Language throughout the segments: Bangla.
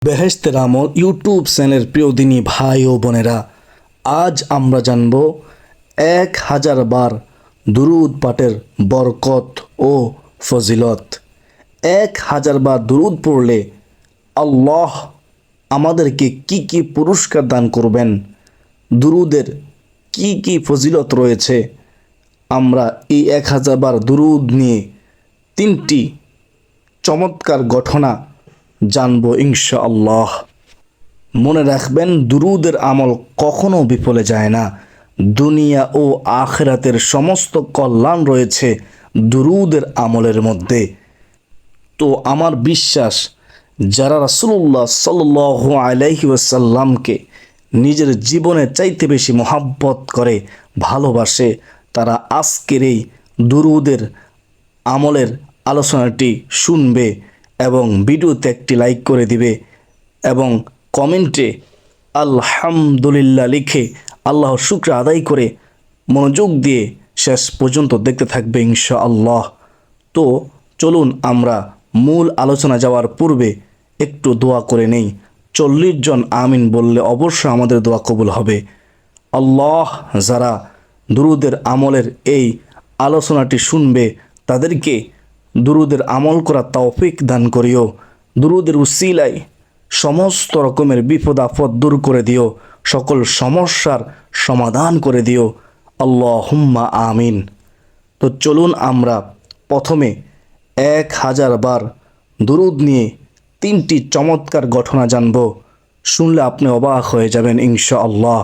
বেহেশতের আমল ইউটিউব চ্যানেলের প্রিয় দিনী ভাই ও বোনেরা, আজ আমরা জানব 1000 বার দুরুদ পাঠের বরকত ও ফজিলত। 1000 বার দুরুদ পড়লে আল্লাহ আমাদেরকে কি কি পুরস্কার দান করবেন, দুরুদের কি কি ফজিলত রয়েছে। আমরা এই 1000 বার দুরুদ নিয়ে 3টি চমৎকার ঘটনা জানবো ইনশাআল্লাহ। মনে রাখবেন, দুরুদের আমল কখনো বিফলে যায় না। দুনিয়া ও আখিরাতের সমস্ত কল্যাণ রয়েছে দুরুদের আমলের মধ্যে। তো আমার বিশ্বাস, যারা রাসূলুল্লাহ সাল্লাল্লাহু আলাইহি ওয়াসাল্লামকে নিজের জীবনের চাইতে বেশি মহাব্বত করে, ভালোবাসে, তারা আজকের এই দুরুদের আমলের আলোচনাটি শুনবে এবং ভিডিওতে একটি লাইক করে দিবে এবং কমেন্টে আলহামদুলিল্লাহ লিখে আল্লাহর শুকর আদায় করে মনোযোগ দিয়ে শেষ পর্যন্ত দেখতে থাকবে ইনশাআল্লাহ। তো চলুন আমরা মূল আলোচনা যাওয়ার পূর্বে একটু দোয়া করে নেই। 40 জন আমিন বললে অবশ্যই আমাদের দোয়া কবুল হবে। আল্লাহ, যারা দুরুদের আমলের এই আলোচনাটি শুনবে তাদেরকে দুরুদের আমল করা তৌফিক দান করিও। দুরুদের উসিলায় সমস্ত রকমের বিপদ আপদ দূর করে দিও, সকল সমস্যার সমাধান করে দিও। আল্লাহুম্মা আমিন। তো চলুন আমরা প্রথমে 1000 বার দুরুদ নিয়ে 3টি চমৎকার ঘটনা জানব। শুনলে আপনি অবাক হয়ে যাবেন ইনশাআল্লাহ।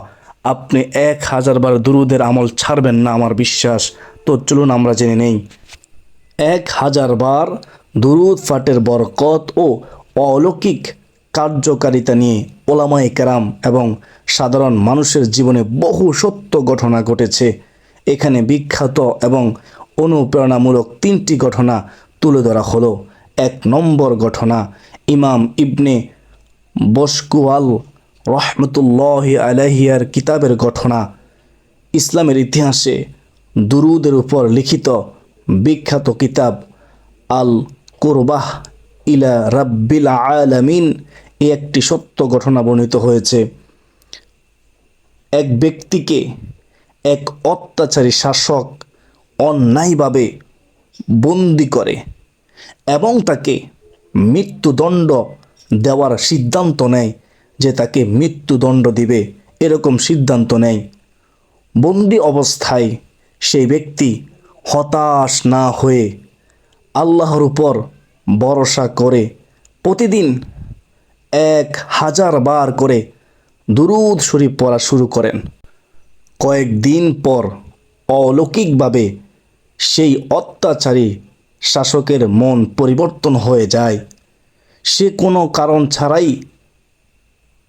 আপনি 1000 বার দুরুদের আমল ছাড়বেন না, আমার বিশ্বাস। তো চলুন আমরা জেনে নেই 1000 বার দুরুদ পাঠের বরকত ও অলৌকিক কার্যকারিতা নিয়ে ওলামায়ে কেরাম এবং সাধারণ মানুষের জীবনে বহু সত্য ঘটনা ঘটেছে। এখানে বিখ্যাত এবং অনুপ্রেরণামূলক 3টি ঘটনা তুলে ধরা হলো। 1 নম্বর ঘটনা, ইমাম ইবনে বশকুয়াল রহমতুল্লাহি আলাইহির কিতাবের ঘটনা। ইসলামের ইতিহাসে দুরুদের উপর লিখিত বিখ্যাত কিতাব আল কুরবাহ ইলা রাব্বিল আলামিন এই একটি সত্য ঘটনা বর্ণিত হয়েছে। এক ব্যক্তিকে এক অত্যাচারী শাসক অন্যায়ভাবে বন্দি করে এবং তাকে মৃত্যুদণ্ড দেওয়ার সিদ্ধান্ত নেয়, যে তাকে মৃত্যুদণ্ড দিবে এরকম সিদ্ধান্ত নেয়। বন্দি অবস্থায় সেই ব্যক্তি হতাশ না হয়ে আল্লাহর উপর ভরসা করে প্রতিদিন 1000 বার করে দুরুদ শরীফ পড়া শুরু করেন। কয়েকদিন পর অলৌকিকভাবে সেই অত্যাচারী শাসকের মন পরিবর্তন হয়ে যায়। সে কোনো কারণ ছাড়াই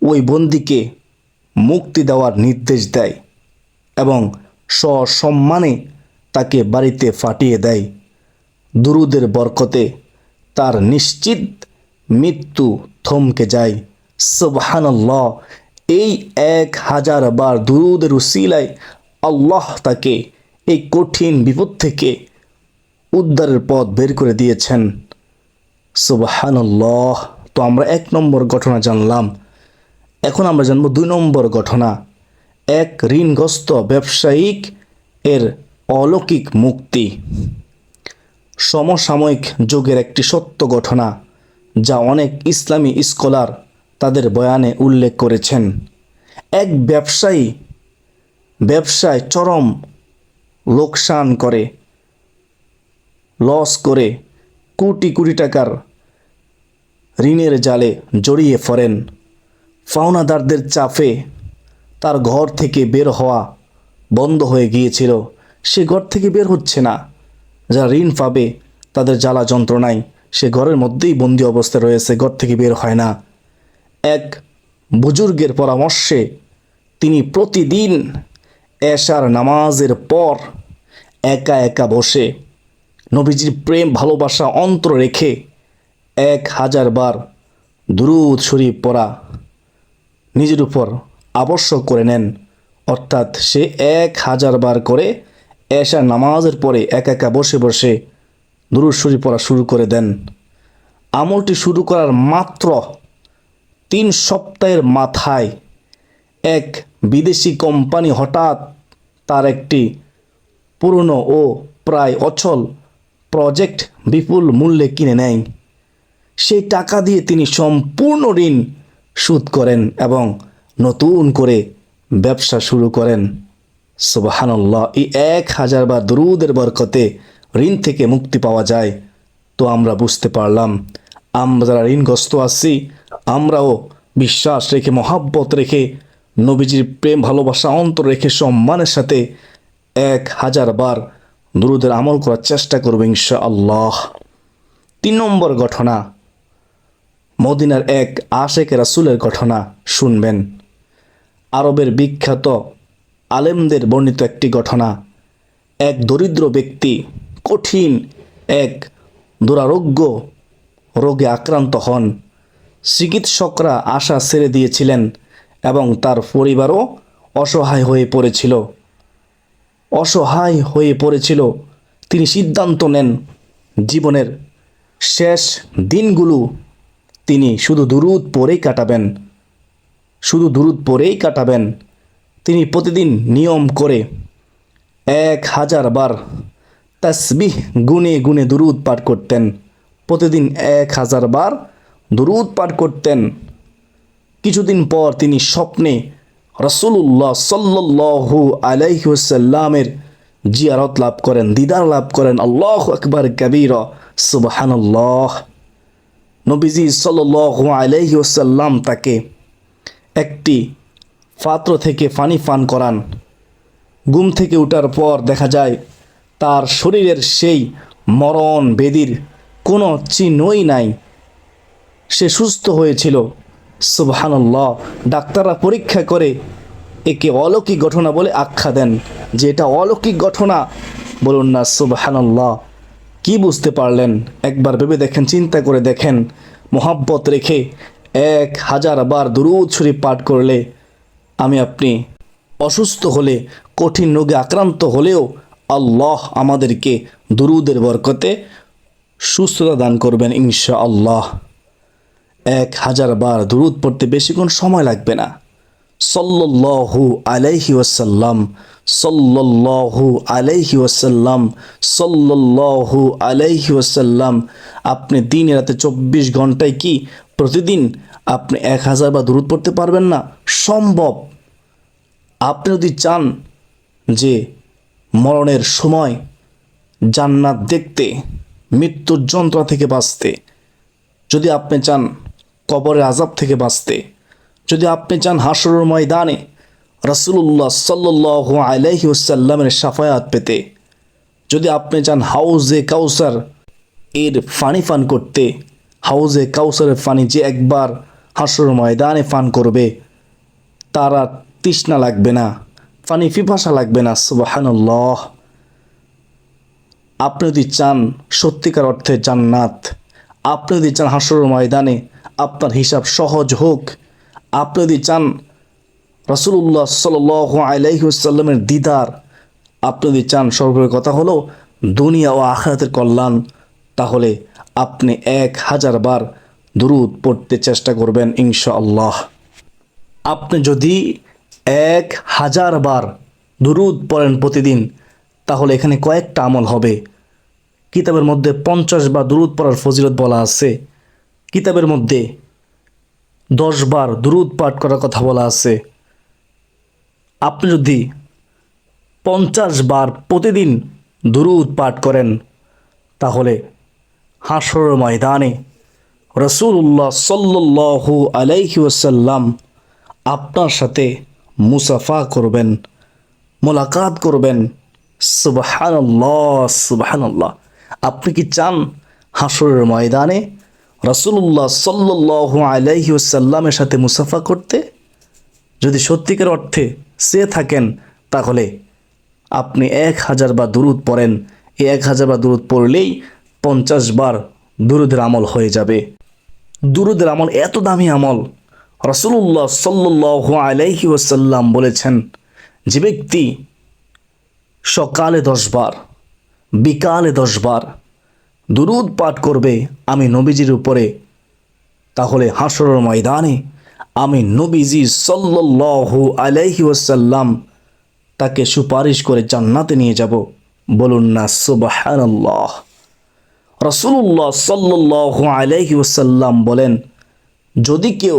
ওই বন্দীকে মুক্তি দেওয়ার নির্দেশ দেয় এবং সসম্মানে তাকে বাড়িতে পাঠিয়ে দেয়। দুরুদের বরকতে তার নিশ্চিত মৃত্যু থমকে যায়। সুবহানাল্লাহ। এই 1000 বার দুরুদের উসিলায় আল্লাহ তাকে এই কঠিন বিপদ থেকে উদ্ধারের পথ বের করে দিয়েছেন। সুবহানাল্লাহ। তো আমরা 1 নম্বর ঘটনা জানলাম। এখন আমরা জানব 2 নম্বর ঘটনা। এক ঋণগ্রস্ত ব্যবসায়িক এর অলৌকিক মুক্তি। সমসাময়িক যুগের একটি সত্য ঘটনা, যা অনেক ইসলামী স্কলার তাদের বয়ানে উল্লেখ করেছেন। এক ব্যবসায় চরম লোকসান করে, লস করে কোটি কোটি টাকার ঋণের জালে জড়িয়ে পড়েন। পাওনাদারদের চাপে তার ঘর থেকে বের হওয়া বন্ধ হয়ে গিয়েছিল। সে ঘর থেকে বের হচ্ছে না। যারা ঋণ পাবে তাদের জ্বালা যন্ত্রণায় সে ঘরের মধ্যেই বন্দি অবস্থায় রয়েছে, ঘর থেকে বের হয় না। এক বুজুর্গের পরামর্শে তিনি প্রতিদিন এশার নামাজের পর একা একা বসে নবীজির প্রেম ভালোবাসা অন্তর রেখে 1000 বার দুরুদ শরীফ পড়া নিজের উপর আবশ্যক করে নেন। অর্থাৎ সে 1000 বার করে এশার নামাজের পরে একা একা বসে বসে দুরুদ শরীফ পড়া শুরু করে দেন। আমলটি শুরু করার মাত্র 3 সপ্তাহের মাথায় এক বিদেশি কোম্পানি হঠাৎ তার একটি পুরনো ও প্রায় অচল প্রজেক্ট বিপুল মূল্যে কিনে নেয়। সেই টাকা দিয়ে তিনি সম্পূর্ণ ঋণ শোধ করেন এবং নতুন করে ব্যবসা শুরু করেন। সুবহানাল্লাহ। এই 1000 বার দুরূদের বরকতে ঋণ থেকে মুক্তি পাওয়া যায়। তো আমরা বুঝতে পারলাম, আমরা যারা ঋণগ্রস্ত আছি, আমরাও বিশ্বাস রেখে, মহাব্বত রেখে, নবীজির প্রেম ভালোবাসা অন্তর রেখে সম্মানের সাথে 1000 বার দুরূদের আমল করার চেষ্টা করব ইনশাআল্লাহ। 3 নম্বর ঘটনা, মদিনার এক আশেক রাসূলের ঘটনা শুনবেন। আরবের বিখ্যাত আলেমদের বর্ণিত একটি ঘটনা। এক দরিদ্র ব্যক্তি কঠিন এক দুরারোগ্য রোগে আক্রান্ত হন। চিকিৎসকরা আশা ছেড়ে দিয়েছিলেন এবং তার পরিবারও অসহায় হয়ে পড়েছিল। তিনি সিদ্ধান্ত নেন জীবনের শেষ দিনগুলো তিনি শুধু দুরূদ পড়েই কাটাবেন। তিনি প্রতিদিন নিয়ম করে 1000 বার তাসবিহ গুনে গুনে দুরূদ পাঠ করতেন। প্রতিদিন 1000 বার দুরূদ পাঠ করতেন। কিছুদিন পর তিনি স্বপ্নে রাসূলুল্লাহ সাল্লাল্লাহু আলাইহি ওয়াসাল্লামের জিয়ারত লাভ করেন, দিদার লাভ করেন। আল্লাহু আকবার কাবীরা, সুবহানাল্লাহ। নবীজি সাল্লাল্লাহু আলাইহি ওয়াসাল্লাম তাকে একটি পাত্র থেকে পানি পান করান। ঘুম থেকে ওঠার পর দেখা যায় তার শরীরের সেই মরণ বেদির কোনো চিহ্নই নাই, সে সুস্থ হয়েছিল। সুবহানাল্লাহ। ডাক্তাররা পরীক্ষা করে একে অলৌকিক ঘটনা বলে আখ্যা দেন যে এটা অলৌকিক ঘটনা। বলুন না সুবহানাল্লাহ। কি বুঝতে পারলেন? একবার ভেবে দেখেন, চিন্তা করে দেখেন। মোহাব্বত রেখে 1000 বার দুরূদ শরীফ পাঠ করলে আপনি অসুস্থ হলে, কঠিন রোগে আক্রান্ত হলেও আল্লাহ আমাদেরকে দুরূদের বরকতে সুস্থতা দান করবেন ইনশাআল্লাহ। 1000 বার দুরূদ পড়তে বেশিক্ষণ সময় লাগবে না। সাল্লাল্লাহু আলাইহি ওয়াসাল্লাম, সাল্লাল্লাহু আলাইহি ওয়াসাল্লাম, সাল্লাল্লাহু আলাইহি ওয়াসাল্লাম। আপনি দিনে রাতে 24 ঘন্টায় কি প্রতিদিন আপনি 1000 বার দুরূদ পড়তে পারবেন না? সম্ভব। আপনি যদি চান যে মরণের সময় জান্নাত দেখতে, মৃত্যুর যন্ত্রণা থেকে বাঁচতে, যদি আপনি চান কবরের আযাব থেকে বাঁচতে, যদি আপনি চান হাসরের ময়দানে রাসূলুল্লাহ সাল্লাল্লাহু আলাইহি ওয়াসাল্লামের শাফায়াত পেতে, যদি আপনি চান হাউজে কাউসার এর পানি পান করতে, হাউজে কাউসারের পানি যে একবার হাসরের ময়দানে পান করবে তার আর তৃষ্ণা লাগবে না, পানি পিপাসা লাগবে না। সুবহানাল্লাহ। আপনি যদি চান সত্যিকার অর্থে জান্নাত, আপনি যদি চান হাসরের ময়দানে আপনার হিসাব সহজ হোক, আপনি যদি চান রাসূলুল্লাহ সাল্লাল্লাহু আলাইহি ওয়াসাল্লামের দিদার, আপনি যদি চান সর্বোপরি কথা হলো দুনিয়া ও আখিরাতের কল্যাণ, তাহলে আপনি 1000 বার দুরূদ পড়তে চেষ্টা করবেন ইনশাআল্লাহ। আপনি যদি 1000 বার দুরূদ পড়েন প্রতিদিন, তাহলে এখানে কয়েকটা আমল হবে। কিতাবের মধ্যে 50 বার দুরূদ পড়ার ফজিলত বলা আছে। কিতাবের মধ্যে 10 বার দুরূদ পাঠ করার কথা বলা আছে। আপনি যদি 50 বার প্রতিদিন দুরূদ পাঠ করেন, তাহলে হাসরের ময়দানে রাসূলুল্লাহ সাল্লাল্লাহু আলাইহি ওয়াসাল্লাম আপনার সাথে মুসাফা করবেন, মোলাকাত করবেন। সুবহানাল্লাহ, সুবহানাল্লাহ। আপনি কি চান হাসরের ময়দানে রাসূলুল্লাহ সাল্লাল্লাহু আলাইহি ওয়াসাল্লামের সাথে মুসাফা করতে? যদি সত্যিকার অর্থে চেয়ে থাকেন, তাহলে আপনি 1000 বার দুরূদ পড়েন। এই 1000 বার দুরূদ পড়লেই 50 বার দুরূদের আমল হয়ে যাবে। দুরূদের আমল এত দামি আমল, রাসূলুল্লাহ সাল্লাল্লাহু আলাইহি ওয়াসাল্লাম বলেছেন, যে ব্যক্তি সকালে 10 বার, বিকালে 10 বার দুরূদ পাঠ করবে আমি নবীজির উপরে, তাহলে হাসরের ময়দানে আমি নবীজি সাল্লাল্লাহু আলাইহি ওয়াসাল্লাম তাকে সুপারিশ করে জান্নাতে নিয়ে যাব। বলুন না সুবহানাল্লাহ। রাসূলুল্লাহ সাল্লাল্লাহু আলাইহি ওয়াসাল্লাম বলেন, যদি কেউ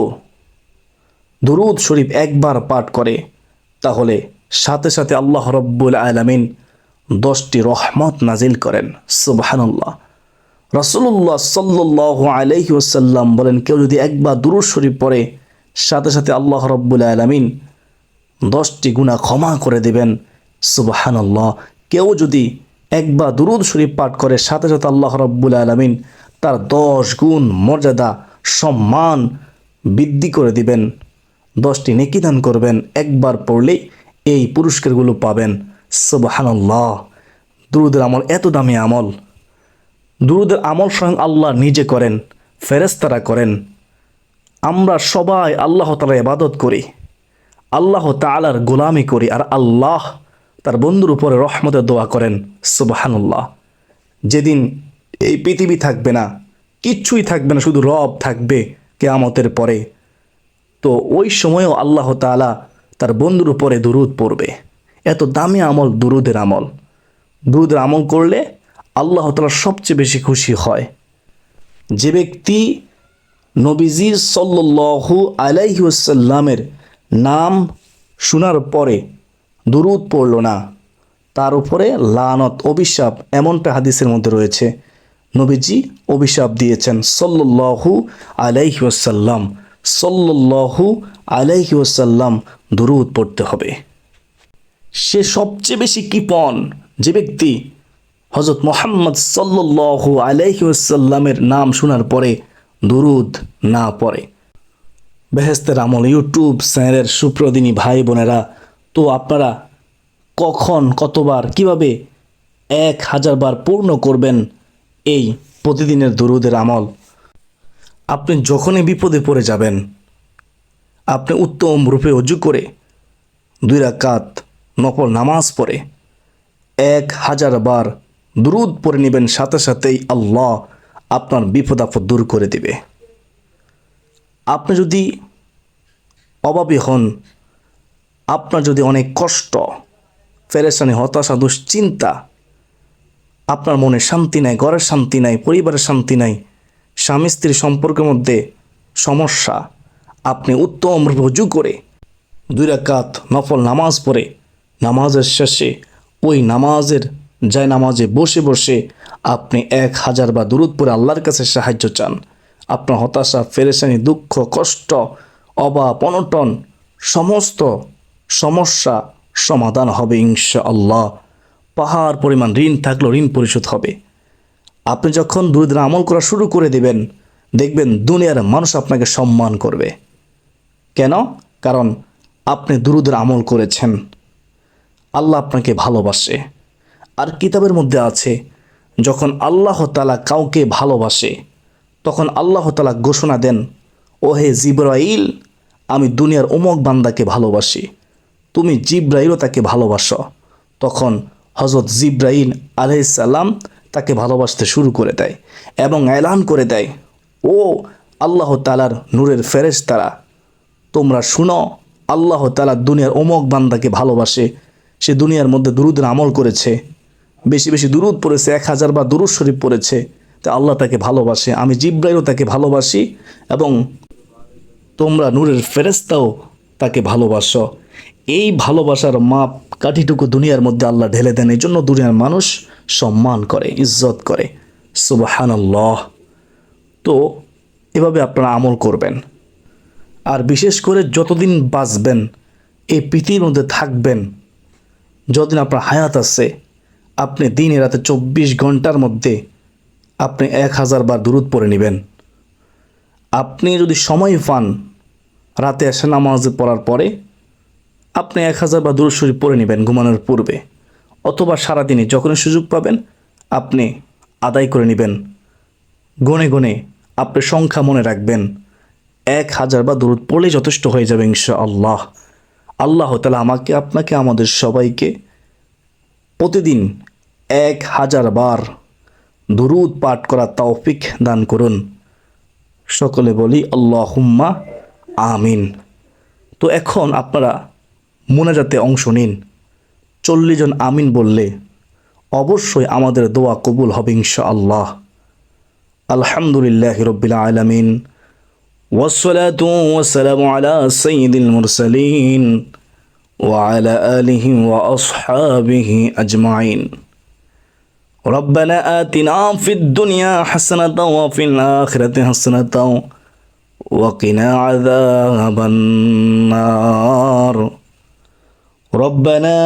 দুরূদ শরীফ একবার পাঠ করে তাহলে সাথে সাথে আল্লাহ রব্বুল আলামিন 10টি রহমত নাজিল করেন। সুবহানাল্লাহ। রাসূলুল্লাহ সাল্লাল্লাহু আলাইহি ওয়াসাল্লাম বলেন, কেউ যদি একবার দুরূদ শরীফ পড়ে সাথে সাথে আল্লাহ রব্বুল আলামিন 10টি গুনাহ ক্ষমা করে দেবেন। সুবহানাল্লাহ। কেউ যদি একবার দুরূদ শরীফ পাঠ করে সাথে সাথে আল্লাহ রব্বুল আলামিন তার 10 গুণ মর্যাদা সম্মান বৃদ্ধি করে দিবেন, 10টি নেকি দান করবেন। একবার পড়লেই এই পুরস্কারগুলো পাবেন। সুবহানাল্লাহ। দুরূদের আমল এত দামি আমল। দুরূদের আমল স্বয়ং আল্লাহ নিজে করেন, ফেরেশতারা করেন। আমরা সবাই আল্লাহ তাআলার ইবাদত করি, আল্লাহ তাআলার গোলামি করি, আর আল্লাহ তার বন্ধুর উপরে রহমতের দোয়া করেন। সুবহানাল্লাহ। যেদিন এই পৃথিবী থাকবে না, কিচ্ছুই থাকবে না, শুধু রব থাকবে কিয়ামতের পরে, তো ওই সময়ও আল্লাহ তাআলা তার বন্ধুর উপরে দুরূদ পড়বে। এত দামি আমল দুরূদের আমল। দুরূদের আমল করলে আল্লাহ তাআলা সবচেয়ে বেশি খুশি হয়। যে ব্যক্তি নবীজি সাল্লাল্লাহু আলাইহি ওয়াসাল্লামের নাম শোনার পরে দুরূদ পড়ল না, তার উপরে লানত, অভিশাপ, এমনটা হাদিসের মধ্যে রয়েছে। নবীজি অভিশাপ দিয়েছেন সাল্লাল্লাহু আলাইহি ওয়াসাল্লাম। সাল্লাল্লাহু আলাইহি ওয়াসাল্লাম দুরূদ পড়তে হবে। সে সবচেয়ে বেশি কৃপণ যে ব্যক্তি হযরত মুহাম্মদ সাল্লাল্লাহু আলাইহি ওয়াসাল্লামের নাম শোনার পরে দুরূদ না পড়ে। বেহেশতের আমল ইউটিউব চ্যানেলের সুপ্রদিনী ভাই বোনেরা, তো আপনারা কখন, কতবার, কিভাবে 1000 বার পূর্ণ করবেন এই প্রতিদিনের দুরূদের আমল? আপনি যখনই বিপদে পড়ে যাবেন, আপনি উত্তম রূপে ওযু করে 2 রাকাত নফল নামাজ পড়ে 1000 বার দুরূদ পড়ে নেবেন, সাথে সাথেই আল্লাহ আপনার বিপদ আপদ দূর করে দিবে। আপনি যদি অভাবী হন, আপনার যদি অনেক কষ্ট, পেরেশানি, হতাশা, দুশ্চিন্তা, আপনার মনে শান্তি নাই, ঘরের শান্তি নাই, পরিবারের শান্তি নাই, স্বামী স্ত্রীর সম্পর্কের মধ্যে সমস্যা, আপনি উত্তম রূপে ওযু করে 2 রাকাত নফল নামাজ পড়ে নামাজের শেষে ওই নামাজের নামাজে বসে বসে আপনি 1000 বার দুরূদ পড়ে আল্লাহর কাছে সাহায্য চান। আপনার হতাশা, পেরেশানি, দুঃখ, কষ্ট, অভাব, অনটন, সমস্ত সমস্যা সমাধান হবে ইনশাআল্লাহ। পাহাড় পরিমাণ ঋণ থাকলেও ঋণ পরিশোধ হবে। আপনি যখন দুরূদের আমল করা শুরু করে দেবেন, দেখবেন দুনিয়ার মানুষ আপনাকে সম্মান করবে। কেন? কারণ আপনি দুরূদের আমল করেছেন। আল্লাহ আপনাকে ভালোবাসে। আর কিতাবের মধ্যে আছে, যখন আল্লাহ তাআলা কাউকে ভালোবাসে তখন আল্লাহ তাআলা ঘোষণা দেন, ও হে জিবরাইল, আমি দুনিয়ার অমুক বান্দাকে ভালোবাসি, তুমি জিবরাইলও তাকে ভালোবাসো। তখন হযরত জিবরাইল আলাইহিস সালাম তাকে ভালোবাসতে শুরু করে দেয় এবং এলান করে দেয়, ও আল্লাহ তাআলার নূরের ফেরেশতারা, তোমরা শুনো, আল্লাহ তাআলা দুনিয়ার অমুক বান্দাকে ভালোবাসে। সে দুনিয়ার মধ্যে দুরূদের আমল করেছে, বেশি বেশি দুরূদ পড়েছে, 1000 বার দুরূদ শরীফ পড়েছে, তা আল্লাহ তাকে ভালোবাসে। আমি জিবরাইলও তাকে ভালোবাসি এবং তোমরা নূরের ফেরেশতাও তাকে ভালোবাসো। এই ভালোবাসার মাপ কাঠিটুকু দুনিয়ার মধ্যে আল্লাহ ঢেলে দেন। এই জন্য দুনিয়ার মানুষ সম্মান করে, ইজ্জত করে। সুবহানাল্লাহ। তো এভাবে আপনারা আমল করবেন। আর বিশেষ করে যতদিন বাঁচবেন, এই পৃথিবীর মধ্যে থাকবেন, যতদিন আপনার হায়াত আছে, আপনি দিনে রাতে 24 ঘন্টার মধ্যে আপনি 1000 বার দুরূদ পড়ে নেবেন। আপনি যদি সময় পান, রাতে এসে নামাজ পড়ার পরে আপনি 1000 বার দুরূদ শরীফ পড়ে নেবেন ঘুমানোর পূর্বে, অথবা সারাদিনে যখনই সুযোগ পাবেন আপনি আদায় করে নেবেন। গনে গনে আপনি সংখ্যা মনে রাখবেন, 1000 বার দুরূদ পড়লেই যথেষ্ট হয়ে যাবে ইনশাআল্লাহ। আল্লাহ তাআলা আমাকে, আপনাকে, আমাদের সবাইকে প্রতিদিন 1000 বার দুরূদ পাঠ করা তৌফিক দান করুন। সকলে বলি আল্লাহুম্মা আমিন। তো এখন আপনারা মোনাজাতে অংশ নিন। 40 জন আমিন বললে অবশ্যই আমাদের দোয়া কবুল হবে ইনশাআল্লাহ। আলহামদুলিল্লাহি রাব্বিল আলামিন ওয়াসসালাতু ওয়াসসালামু আলা সাইয়্যিদিল মুরসালিন ওয়া আলা আলিহি ওয়া আসহাবিহি আজমাইন। ربنا آتنا في الدنيا حسنة وفي الآخرة حسنة وقنا عذاب النار. ربنا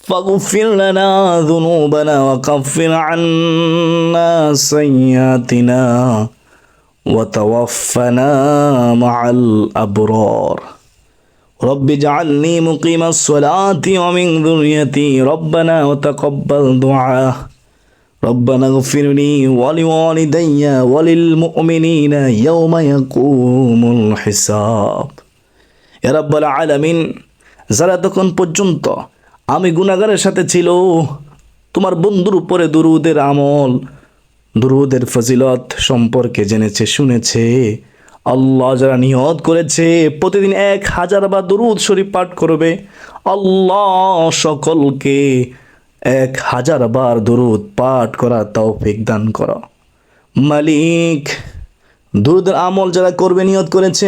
فاغفر لنا ذنوبنا وكفر عنا سيئاتنا وتوفنا مع الأبرار. رب اجعلني مقيم الصلاة ومن ذريتي ربنا وتقبل دعاء. ربنا اغفر لي ولوالدي وللمؤمنين يوم يقوم الحساب. يا رب العالمين, যারা তখন পর্যন্ত আমি গুনাহগারের সাথে ছিল তোমার বন্ধুর উপরে দুরুদের আমল, দুরুদের ফজিলত সম্পর্কে জেনেছে শুনেছে, আল্লাহ যারা নিয়ত করেছে প্রতিদিন 1000 বার দুরুদ শরীফ পাঠ করবে, আল্লাহ সকলকে 1000 বার দুরুদ পাঠ করা তৌফিক দান করো। মালিক, দুরুদের আমল যারা করবে নিয়ত করেছে,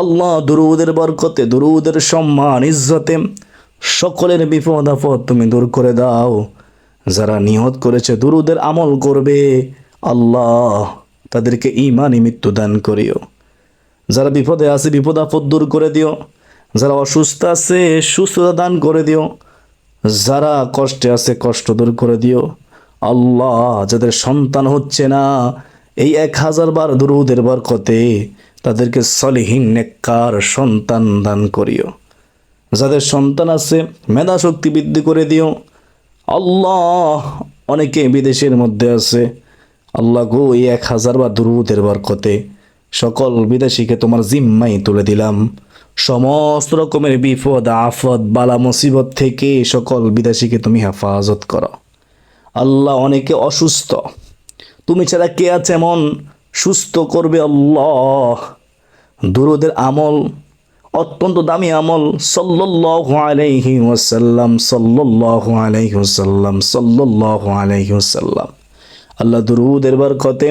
আল্লাহ দুরুদের বরকতে, দুরুদের সম্মান ইজ্জতে সকলের বিপদ আপদ তুমি দূর করে দাও। যারা নিয়ত করেছে দুরুদের আমল করবে, আল্লাহ তাদেরকে ঈমানি মৃত্যু দান করিও। যারা বিপদে আছে বিপদ আপদ দূর করে দিও। যারা অসুস্থ আছে সুস্থতা দান করে দিও। যারা কষ্টে আছে কষ্ট দূর করে দিও। আল্লাহ যাদের সন্তান হচ্ছে না, এই 1000 বার দুরুদের বরকতে তাদেরকে সলিহিন নেককার সন্তান দান করিও। যাদের সন্তান আছে মেধা শক্তি বৃদ্ধি করে দিও। আল্লাহ অনেকে বিদেশের মধ্যে আছে, আল্লাহ গো এই 1000 বার দুরুদের বরকতে সকল বিদেশিকে তোমার জিম্মাই তুলে দিলাম। সমস্ত রকমের বিপদ আফত বালা মুসিবত থেকে সকল বিদেশিকে তুমি হেফাজত করো। আল্লাহ অনেকে অসুস্থ, তুমি ছাড়া কে আছে এমন সুস্থ করবে। আল্লাহ দুরুদের আমল অত্যন্ত দামি আমল। সাল্লাল্লাহু আলাইহি ওয়াসাল্লাম, সাল্লাল্লাহু আলাইহি ওয়াসাল্লাম, সাল্লাল্লাহু আলাইহি ওয়াসাল্লাম। আল্লাহ দুরুদের বরকতে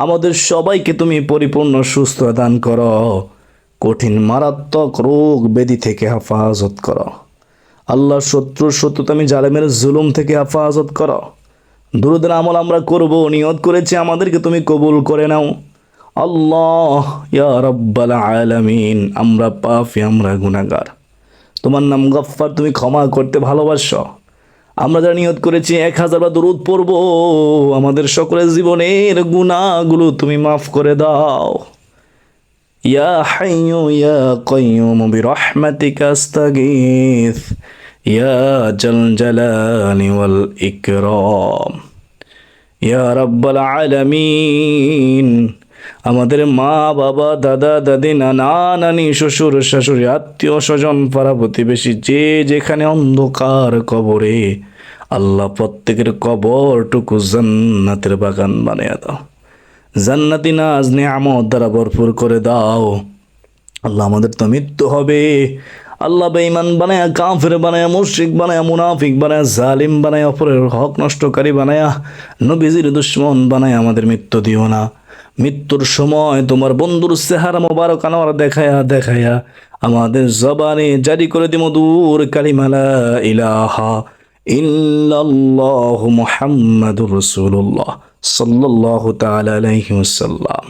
আমাদের সবাইকে তুমি পরিপূর্ণ সুস্থ দান করো। কঠিন মারাত্মক রোগ ব্যাধি থেকে হেফাজত করো। আল্লাহ শত্রুর শত্রুতামি জালেমের জুলুম থেকে হেফাজত করো। দুরুদের আমল আমরা করব নিয়ত করেছি, আমাদেরকে তুমি কবুল করে নাও। আল্লাহ ইয়া রাব্বাল আলামিন, আমরা পাপী, আমরা গুনাহগার, তোমার নাম গফফার, তুমি ক্ষমা করতে ভালোবাসো। আমরা যারা নিয়ত করেছি 1000 বার দুরুদ পড়ব, আমাদের সকলের জীবনের গুনাহগুলো তুমি মাফ করে দাও। ইয়া হাইয়ু ইয়া কাইয়ুম বিরহমাতিকা আস্তাগীথ ইয়া জাল জালালি ওয়াল ইকরাম ইয়া রাব্বাল আলামিন। আমাদের মা বাবা দাদা দাদি নানা নানি শ্বশুর শাশুড়ি আত্মীয় স্বজন পাড়া প্রতিবেশী যে যেখানে অন্ধকার কবরে, আল্লাহ প্রত্যেকের কবরটুকু জান্নাতের বাগান বানিয়ে দাও। জান্নাতি নাজ নিয়ামত দ্বারা ভরপুর করে দাও। আল্লাহ আমাদের তো মৃত্যু হবে, আল্লাহ বেঈমান বানায়া, কাফের বানায়া, মুশরিক বানায়া, মুনাফিক বানায়া, জালিম বানায়া, অপরের হক নষ্টকারী বানায়া, নবীজির দুশ্মন বানায়া আমাদের মৃত্যু দিও না। মৃত্যুর সময় তোমার বন্ধুর চেহারা মোবারক আনোয়ার দেখায়া দেখায়া আমাদের জবানে জারি করে দিও মধুর কালিমা লা ইলাহা ইল্লাল্লাহু মুহাম্মাদুর রাসূলুল্লাহ সাল্লাল্লাহু তাআলা আলাইহি ওয়াসাল্লাম।